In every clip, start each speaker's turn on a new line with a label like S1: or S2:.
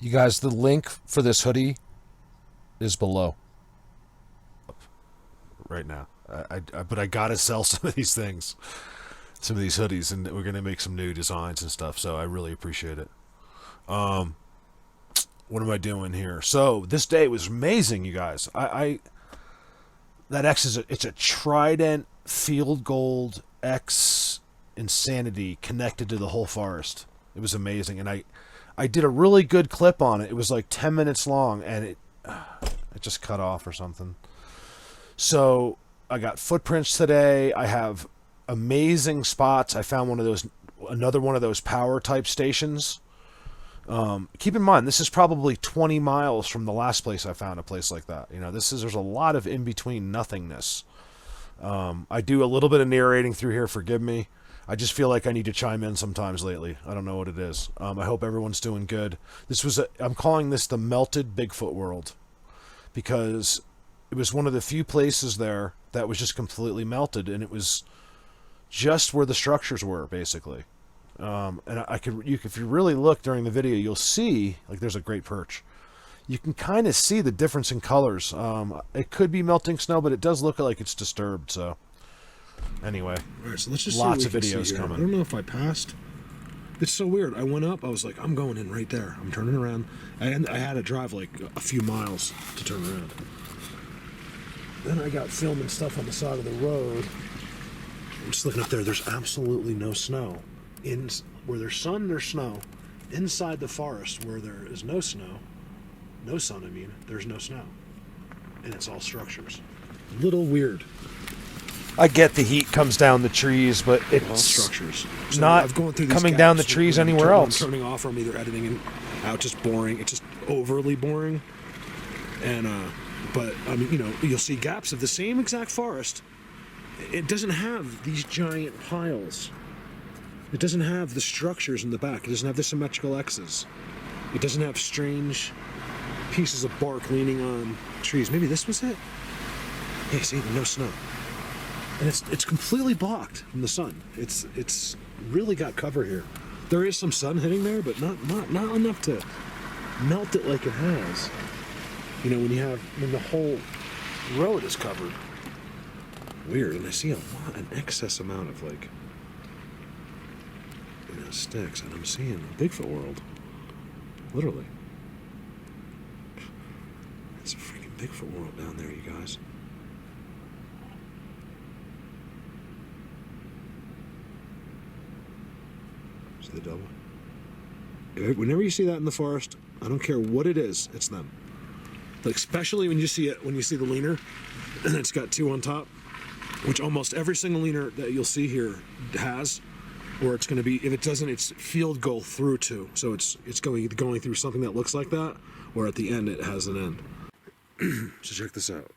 S1: You guys, the link for this hoodie is below. Right now. But I gotta sell some of these things. Some of these hoodies, and we're gonna make some new designs and stuff, so I really appreciate it. What am I doing here? So this day was amazing, you guys. That X it's a Trident Field Gold X Insanity connected to the whole forest. It was amazing, and I did a really good clip on it. It was like 10 minutes long, and it just cut off or something. So I got footprints today. I have amazing spots. I found another one of those power type stations. Keep in mind, this is probably 20 miles from the last place I found a place like that. There's a lot of in between nothingness. I do a little bit of narrating through here. Forgive me. I just feel like I need to chime in sometimes lately. I don't know what it is. I hope everyone's doing good. I'm calling this the melted Bigfoot world, because it was one of the few places there that was just completely melted, and it was just where the structures were, basically. And if you really look during the video, you'll see, like, there's a great perch. You can kind of see the difference in colors. It could be melting snow, but it does look like it's disturbed. So, anyway,
S2: all right, so let's just
S1: lots of videos coming.
S2: I don't know if I passed. It's so weird. I went up. I was like, I'm going in right there. I'm turning around. I had to drive like a few miles to turn around. Then I got filming stuff on the side of the road. I'm just looking up there. There's absolutely no snow. Where there's sun, there's snow. Inside the forest, where there is no snow, no sun, there's no snow. And it's all structures. Little weird.
S1: I get the heat comes down the trees, but it's
S2: all structures. So
S1: not
S2: I've gone through these
S1: coming down the trees anywhere else.
S2: I'm turning off, or I'm either editing it out, just boring. It's just overly boring. And, but, you'll see gaps of the same exact forest. It doesn't have these giant piles. It doesn't have the structures in the back. It doesn't have the symmetrical X's. It doesn't have strange pieces of bark leaning on trees. Maybe this was it? Yeah, see, no snow. And it's completely blocked from the sun. It's really got cover here. There is some sun hitting there, but not enough to melt it like it has. When the whole road is covered. Weird, and I see an excess amount of sticks, and I'm seeing a Bigfoot world. Literally. It's a freaking Bigfoot world down there, you guys. See the double? Whenever you see that in the forest, I don't care what it is, it's them. Like, especially when you see the leaner, and it's got two on top, which almost every single leaner that you'll see here has. Or it's going to be, if it doesn't, it's field goal through two. So it's going through something that looks like that, or at the end it has an end. So check this out.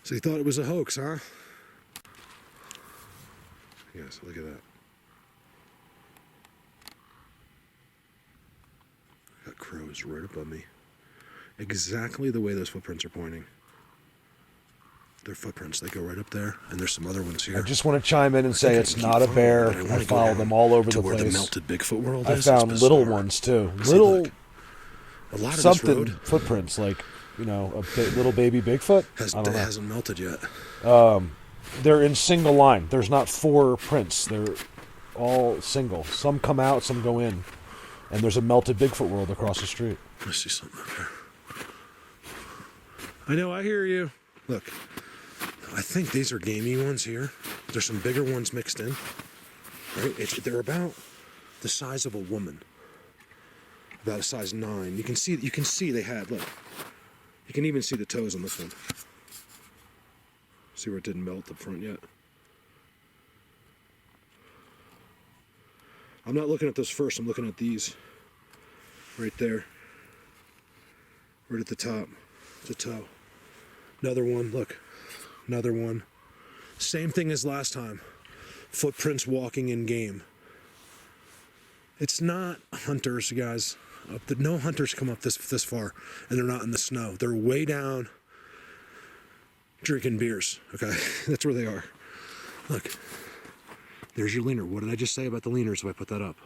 S2: So you thought it was a hoax, huh? Yes, look at that. Got crows right above me. Exactly the way those footprints are pointing. They're footprints. They go right up there, and there's some other ones here.
S1: I just want to chime in and say it's not a bear. I follow them all over the place.
S2: Where the melted Bigfoot world is.
S1: I found little ones too. Little,
S2: a lot of
S1: something
S2: this road
S1: footprints, like a little baby Bigfoot.
S2: Hasn't melted yet.
S1: They're in single line. There's not four prints. They're all single. Some come out, some go in, and there's a melted Bigfoot world across the street.
S2: I see something up there. I know, I hear you. Look, I think these are gamey ones here. There's some bigger ones mixed in. Right? They're about the size of a woman. About a size 9. You can see they had, look. You can even see the toes on this one. See where it didn't melt up front yet? I'm not looking at those first, I'm looking at these. Right there. Right at the top. It's a toe. Another one, look. Another one. Same thing as last time. Footprints walking in game. It's not hunters, guys. No hunters come up this far, and they're not in the snow. They're way down drinking beers, okay? That's where they are. Look, there's your leaner. What did I just say about the leaners if I put that up?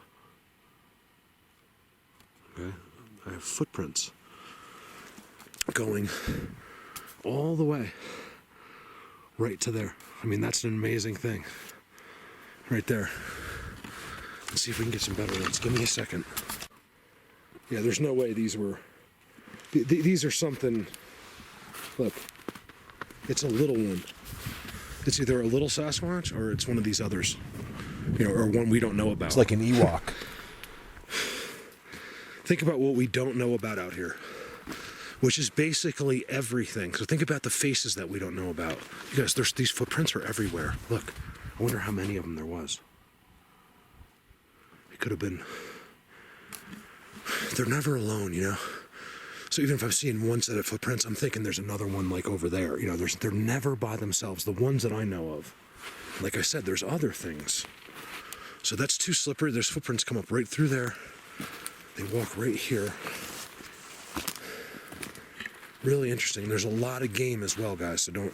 S2: Okay, I have footprints going all the way right to there. I mean, that's an amazing thing right there. Let's see if we can get some better ones. Give me a second. Yeah, there's no way these were... These are something... Look, it's a little one. It's either a little Sasquatch or it's one of these others. You know, or one we don't know about.
S1: It's like an Ewok.
S2: Think about what we don't know about out here, which is basically everything. So think about the faces that we don't know about. You guys, these footprints are everywhere. Look, I wonder how many of them there was. It could have been... They're never alone, you know? So even if I'm seeing one set of footprints, I'm thinking there's another one like over there. You know, they're never by themselves, the ones that I know of. Like I said, there's other things. So that's too slippery. There's footprints come up right through there. They walk right here. Really interesting. There's a lot of game as well, guys. So don't,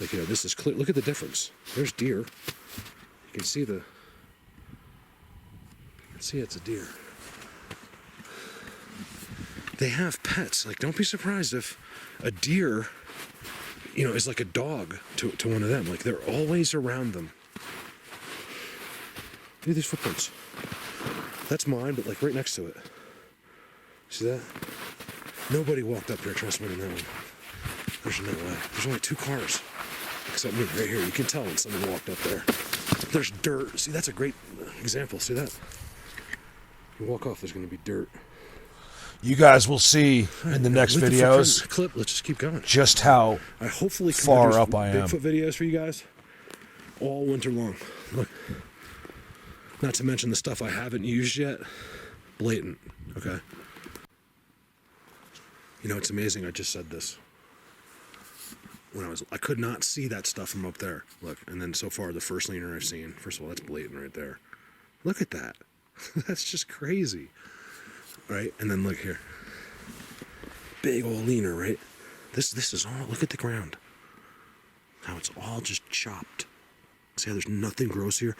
S2: like, you know, this is clear. Look at the difference. There's deer. You can see it's a deer. They have pets. Like, don't be surprised if a deer, you know, is like a dog to one of them. Like, they're always around them. Look at these footprints. That's mine, but like right next to it. See that? Nobody walked up here, trust me on that one. There's no way. There's only 2 cars. Except me, right here. You can tell when someone walked up there. There's dirt. See, that's a great example. See that? You walk off, there's going to be dirt.
S1: You guys will see in the next videos
S2: clip. Let's just keep going.
S1: Just how
S2: I hopefully can
S1: far up I am.
S2: Bigfoot videos for you guys all winter long. Look. Not to mention the stuff I haven't used yet. Blatant, okay? You know, it's amazing. I just said this. I could not see that stuff from up there. Look, and then so far the first leaner I've seen, first of all, that's blatant right there. Look at that. That's just crazy. Right? And then look here. Big old leaner, right? This is all, look at the ground. How it's all just chopped. See how there's nothing gross here?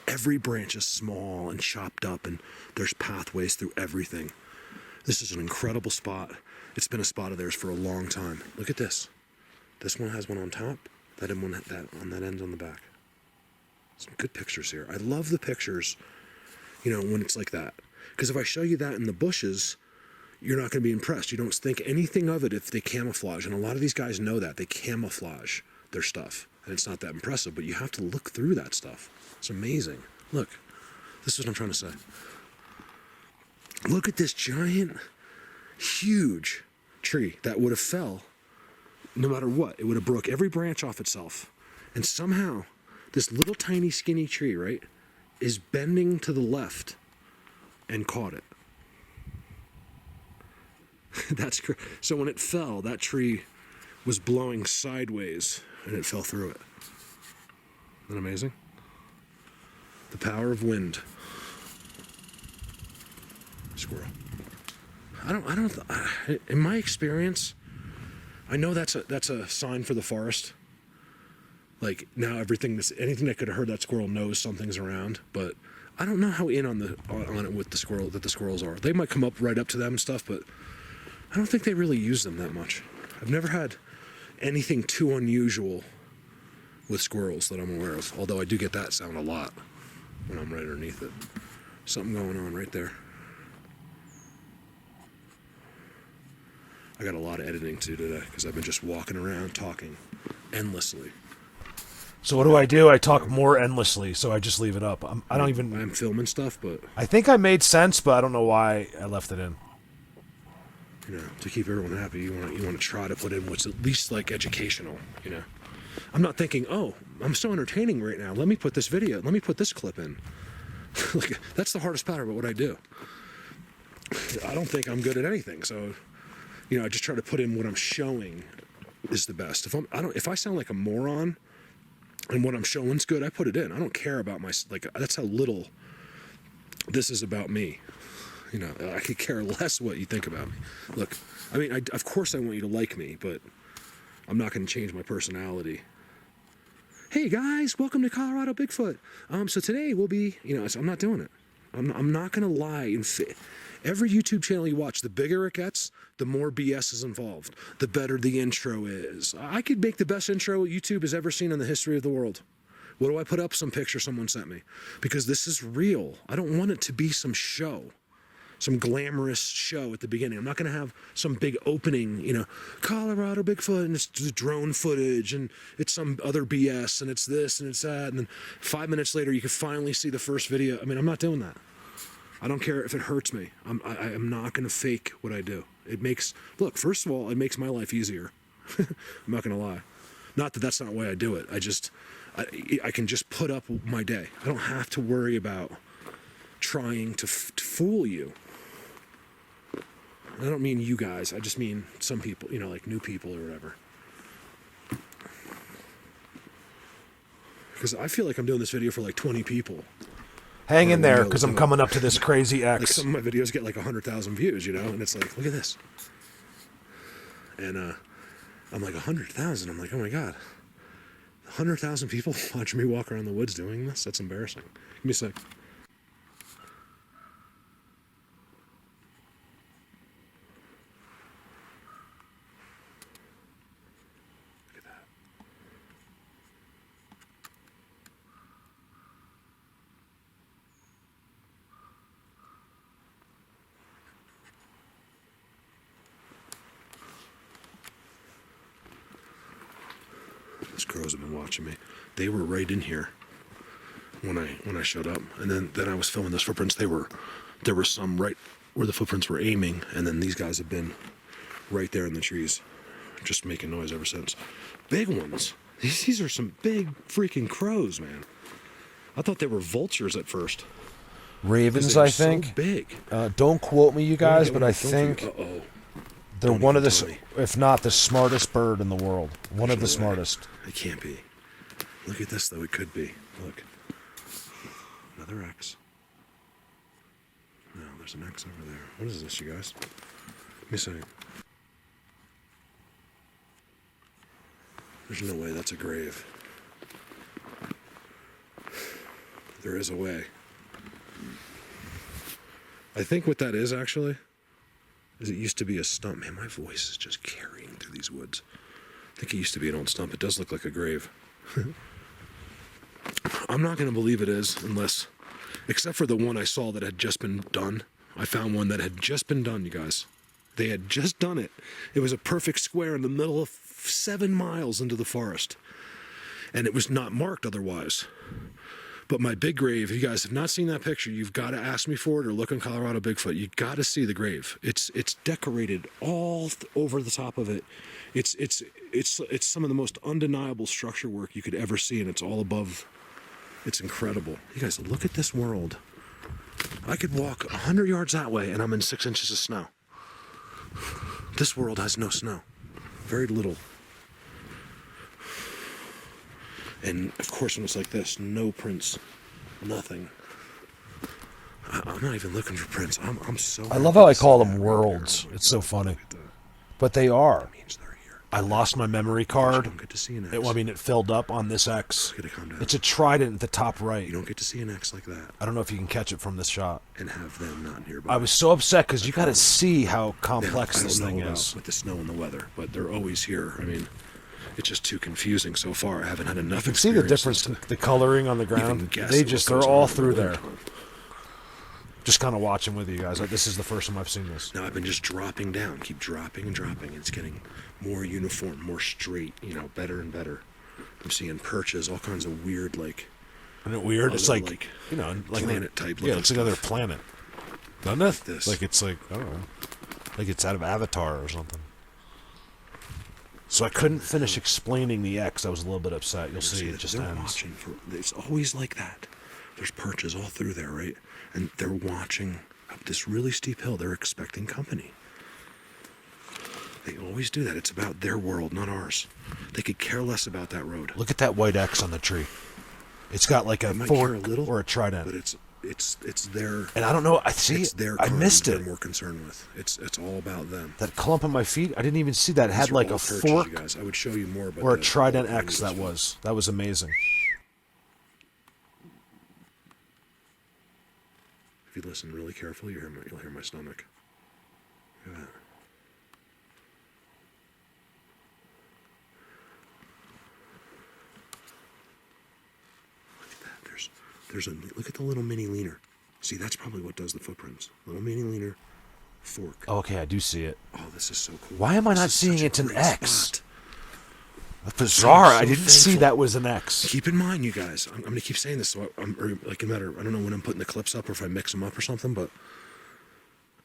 S2: Every branch is small and chopped up, and there's pathways through everything. This is an incredible spot. It's been a spot of theirs for a long time. Look at this. This one has one on top. That one on that end's on the back. Some good pictures here. I love the pictures, you know, when it's like that. Because if I show you that in the bushes, you're not going to be impressed. You don't think anything of it if they camouflage. And a lot of these guys know that. They camouflage their stuff. And it's not that impressive, but you have to look through that stuff. It's amazing. Look, this is what I'm trying to say. Look at this giant, huge tree that would have fell no matter what. It would have broke every branch off itself. And somehow, this little tiny skinny tree, right, is bending to the left and caught it. That's so when it fell, that tree was blowing sideways and it fell through it. Isn't that amazing? The power of wind. Squirrel. In my experience, I know that's a sign for the forest. Like now anything that could have heard that squirrel knows something's around, but I don't know how in on it with the squirrel that the squirrels are. They might come up right up to them and stuff, but I don't think they really use them that much. I've never had anything too unusual with squirrels that I'm aware of, although I do get that sound a lot when I'm right underneath it. Something going on right there. I got a lot of editing to do today because I've been just walking around talking endlessly.
S1: So what do? I talk more endlessly, so I just leave it up. I'm
S2: filming stuff, but
S1: I think I made sense, but I don't know why I left it in.
S2: You know, to keep everyone happy, you want to try to put in what's at least like educational. You know, I'm not thinking, oh, I'm so entertaining right now. Let me put this clip in. Like that's the hardest part about what I do. I don't think I'm good at anything, so you know, I just try to put in what I'm showing is the best. If I sound like a moron and what I'm showing's good, I put it in. I don't care about that's how little this is about me. You know, I could care less what you think about me. Look, I mean, of course I want you to like me, but I'm not going to change my personality. hey guys, welcome to Colorado Bigfoot. So today we'll be, I'm not doing it. I'm not going to lie. Every YouTube channel you watch, the bigger it gets, the more BS is involved, the better the intro is. I could make the best intro YouTube has ever seen in the history of the world. What do I put up? Some picture someone sent me. Because this is real. I don't want it to be some show, some glamorous show at the beginning. I'm not going to have some big opening, Colorado Bigfoot, and it's drone footage, and it's some other BS, and it's this, and it's that, and then 5 minutes later, you can finally see the first video. I mean, I'm not doing that. I don't care if it hurts me. I'm not going to fake what I do. Look, first of all, it makes my life easier. I'm not going to lie. Not that that's not the way I do it. I can just put up my day. I don't have to worry about trying to fool you. I don't mean you guys. I just mean some people, like new people or whatever. Because I feel like I'm doing this video for like 20 people.
S1: Hang in there, because I'm coming up to this crazy X.
S2: Like some of my videos get like 100,000 views, and it's like, look at this. And I'm like, 100,000. I'm like, oh my God. 100,000 people watching me walk around the woods doing this? That's embarrassing. Give me a sec. Look at that. Those crows have been watching me. They were right in here when I showed up, and then I was filming those footprints. There were some right where the footprints were aiming, and then these guys have been right there in the trees, just making noise ever since. Big ones. These are some big freaking crows, man. I thought they were vultures at first.
S1: Ravens, I think.
S2: So big.
S1: Don't quote me, you guys, but I think they're one of the, if not the smartest bird in the world. One of the smartest.
S2: It can't be. Look at this, though. It could be. Look. Another X. No, there's an X over there. What is this, you guys? Let me see. There's no way that's a grave. There is a way. I think what that is, actually, is it used to be a stump. Man, my voice is just carrying through these woods. I think it used to be an old stump. It does look like a grave. I'm not going to believe it is unless, except for the one I saw that had just been done. I found one that had just been done, you guys. They had just done it. It was a perfect square in the middle of 7 miles into the forest. And it was not marked otherwise. But my big grave, if you guys have not seen that picture, you've got to ask me for it or look on Colorado Bigfoot. You got to see the grave. It's decorated all over the top of it. It's some of the most undeniable structure work you could ever see, and it's all above. It's incredible. You guys, look at this world. I could walk 100 yards that way, and I'm in 6 inches of snow. This world has no snow. Very little. And of course, when it's like this, no prints, nothing. I'm not even looking for prints. I'm so.
S1: I love how I call them worlds. It's so funny, but they are.
S2: That means they're here.
S1: I lost my memory card.
S2: You don't get to see an X.
S1: It filled up on this X.
S2: Gotta calm down.
S1: It's a trident at the top right.
S2: You don't get to see an X like that
S1: I don't know if you can catch it from this shot.
S2: and have them not nearby.
S1: I was so upset because you got to see how
S2: Now,
S1: complex
S2: I
S1: this
S2: don't
S1: thing
S2: know
S1: is.
S2: about with the snow and the weather, but they're always here. I mean, it's just too confusing so far. I haven't had enough.
S1: See the difference, the coloring on the ground.
S2: guess
S1: They're
S2: what
S1: all
S2: goes on
S1: through
S2: in the
S1: there.
S2: wood.
S1: Just kind of watching with you guys. Like, this is the first time I've seen this.
S2: Now I've been just dropping down, keep dropping and dropping. It's getting more uniform, more straight. Better and better. I'm seeing perches, all kinds of weird, like.
S1: Isn't it weird? It's
S2: other,
S1: like
S2: planet type.
S1: Yeah, it's another planet. Doesn't it?
S2: This.
S1: Like it's like, I don't know. Like it's out of Avatar or something. So I couldn't finish explaining the X. I was a little bit upset. You'll see it just
S2: they're
S1: ends.
S2: watching for. It's always like that. There's perches all through there, right? And they're watching up this really steep hill. They're expecting company. They always do that. It's about their world, not ours. They could care less about that road.
S1: Look at that white X on the tree. It's got like a
S2: They might care
S1: fork
S2: a little,
S1: or a trident.
S2: but it's their.
S1: And I don't know. I see.
S2: It's their
S1: I missed
S2: they're
S1: it.
S2: more concerned with. It's all about them.
S1: That clump on my feet. I didn't even see that. It had
S2: These are
S1: like
S2: all
S1: a
S2: perches,
S1: fork
S2: you guys. I would show you more, but
S1: or a
S2: the
S1: Trident
S2: whole
S1: X.
S2: thing
S1: That was amazing.
S2: If you listen really carefully, you'll hear my stomach. Look at that. Look at that. There's a look at the little mini leaner. See, that's probably what does the footprints. Little mini leaner, fork.
S1: Oh, okay, I do see it.
S2: Oh, this is so cool.
S1: Why am I not
S2: This is
S1: seeing
S2: such a
S1: it's an
S2: great
S1: X?
S2: spot.
S1: That's bizarre.
S2: so
S1: I didn't see
S2: thankful.
S1: that was an X.
S2: Keep in mind, you guys. I'm going to keep saying this. So or like no matter. I don't know when I'm putting the clips up or if I mix them up or something, but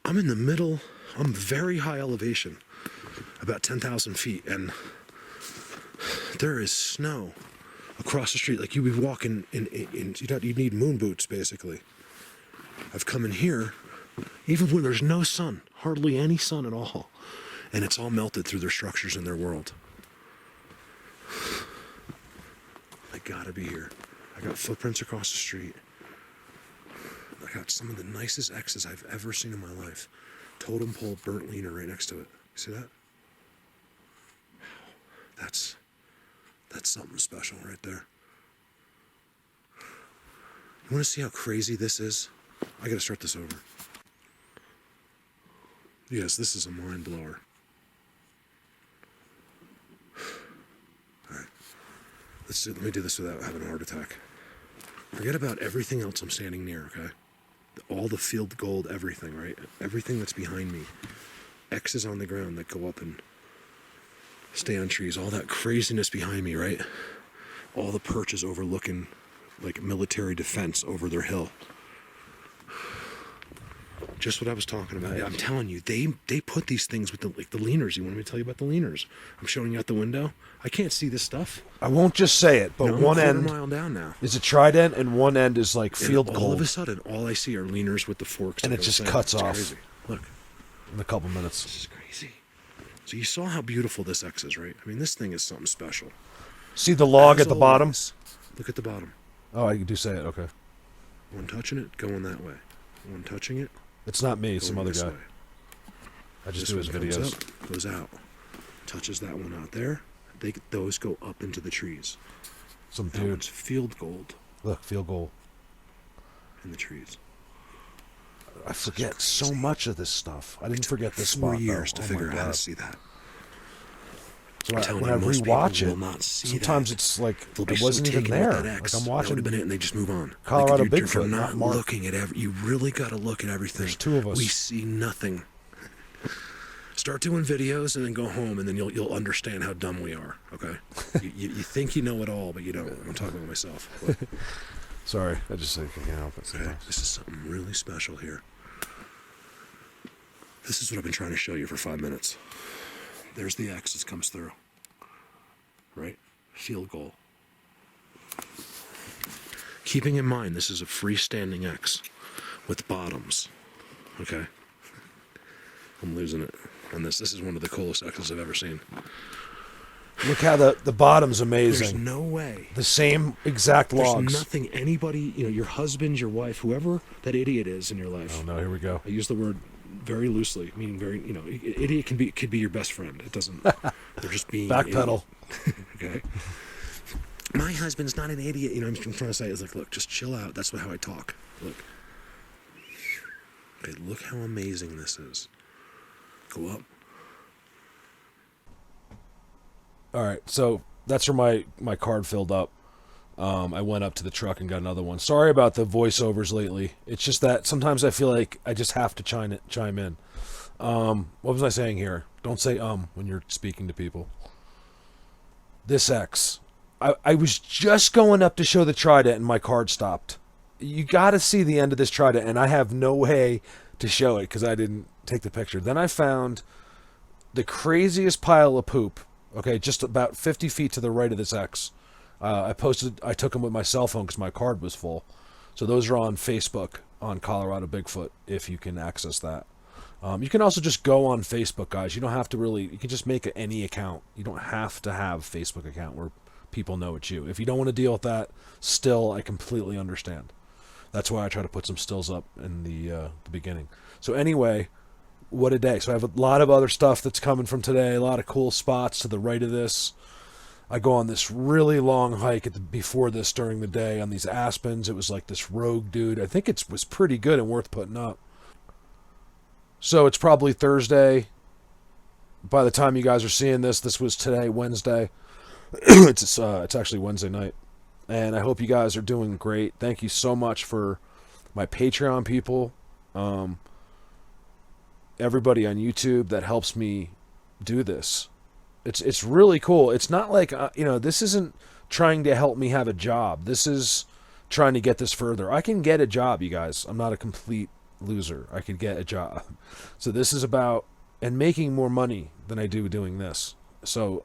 S2: I'm in the middle. I'm very high elevation, about 10,000 feet, and there is snow across the street. Like you'd be walking in you need moon boots basically. I've come in here, even when there's no sun, hardly any sun at all, and it's all melted through their structures in their world. I gotta be here. I got footprints across the street. I got some of the nicest X's I've ever seen in my life. Totem pole burnt leaner right next to it. You see that? That's something special right there. You want to see how crazy this is? I gotta start this over. Yes, this is a mind blower. All right. Let me do this without having a heart attack. Forget about everything else I'm standing near, okay? All the field gold, everything, right? Everything that's behind me. X's on the ground that go up and stay on trees. All that craziness behind me, right? All the perches overlooking like military defense over their hill. Just what I was talking about. I'm telling you, they put these things with the leaners. You want me to tell you about the leaners? I'm showing you out the window. I can't see this stuff.
S1: I won't just say it, but
S2: No, I'm
S1: one
S2: a quarter
S1: end
S2: mile down now.
S1: is a Trident and one end is like field
S2: And all
S1: gold
S2: of a sudden, all I see are leaners with the forks.
S1: And
S2: like
S1: it
S2: I was
S1: just
S2: saying.
S1: cuts
S2: It's
S1: off.
S2: Crazy. Look,
S1: in a couple minutes.
S2: this is crazy. So you saw how beautiful this X is, right? I mean, this thing is something special.
S1: See the log
S2: As
S1: at the bottom?
S2: always, look at the bottom.
S1: Oh, I do say it. Okay.
S2: One touching it, going that way. One touching it,
S1: It's not me. It's some
S2: going
S1: other
S2: this
S1: guy.
S2: way.
S1: I just
S2: This
S1: do his
S2: one comes
S1: videos.
S2: up, goes out. Touches that one out there. Those go up into the trees.
S1: Some
S2: That
S1: dude.
S2: one's field gold
S1: Look, field goal.
S2: in the trees.
S1: I forget so much of this stuff. I didn't forget this
S2: 4
S1: spot.
S2: years
S1: though.
S2: to
S1: Oh my
S2: figure out how
S1: God.
S2: to see that.
S1: So
S2: I'm telling
S1: when I
S2: you, most
S1: rewatch
S2: people
S1: it,
S2: will not see
S1: sometimes
S2: that.
S1: it's like
S2: They'll be
S1: it
S2: so
S1: wasn't even
S2: taken with
S1: there.
S2: that X.
S1: Like I'm
S2: That would
S1: watching.
S2: have been it, and they just move on.
S1: Colorado
S2: you're
S1: Bigfoot,
S2: not
S1: not Mark.
S2: looking at every. You really got to look at everything.
S1: There's two of us.
S2: We see nothing. Start doing videos and then go home, and then you'll understand how dumb we are. Okay, you think you know it all, but you don't. I'm talking about myself. But,
S1: Sorry, I just can't help it.
S2: okay,
S1: Sometimes.
S2: this is something really special here. This is what I've been trying to show you for 5 minutes. There's the X that comes through. Right? Field goal. Keeping in mind, this is a freestanding X with bottoms. Okay? I'm losing it on this. This is one of the coolest X's I've ever seen.
S1: Look how the bottom's
S2: There's
S1: amazing.
S2: no way.
S1: The same exact
S2: There's
S1: logs.
S2: nothing anybody, your husband, your wife, whoever that idiot is in your life.
S1: Oh no, here we go.
S2: I use the word very loosely, meaning very, idiot could be your best friend. It doesn't. They're just being
S1: Backpedal.
S2: Okay. My husband's not an idiot. I'm trying to say is like, look, just chill out. That's how I talk. Look. Okay, look how amazing this is. Go up.
S1: All right, so that's where my card filled up. I went up to the truck and got another one. Sorry about the voiceovers lately. It's just that sometimes I feel like I just have to chime in. What was I saying here? Don't say when you're speaking to people. This X. I was just going up to show the Trident and my card stopped. You got to see the end of this Trident, and I have no way to show it because I didn't take the picture. Then I found the craziest pile of poop. Okay, just about 50 feet to the right of this X. I took them with my cell phone because my card was full. So those are on Facebook on Colorado Bigfoot if you can access that. You can also just go on Facebook, guys. You don't have to you can just make any account. You don't have to have a Facebook account where people know it's you. If you don't want to deal with that, still, I completely understand. That's why I try to put some stills up in the beginning. So anyway, what a day. So I have a lot of other stuff that's coming from today, a lot of cool spots to the right of this. I go on this really long hike before this during the day on these aspens. It was like this rogue dude. I think it was pretty good and worth putting up. So it's probably Thursday. By the time you guys are seeing this, this was today, Wednesday. It's actually Wednesday night. And I hope you guys are doing great. Thank you so much for my Patreon people. Everybody on YouTube that helps me do this. It's really cool. It's not like, this isn't trying to help me have a job. This is trying to get this further. I can get a job, you guys. I'm not a complete loser. I can get a job. So this is about, and making more money than I do doing this. So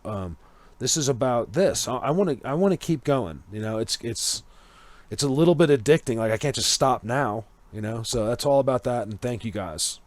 S1: this is about this. I want to keep going. It's a little bit addicting. Like I can't just stop now. So that's all about that. And thank you guys.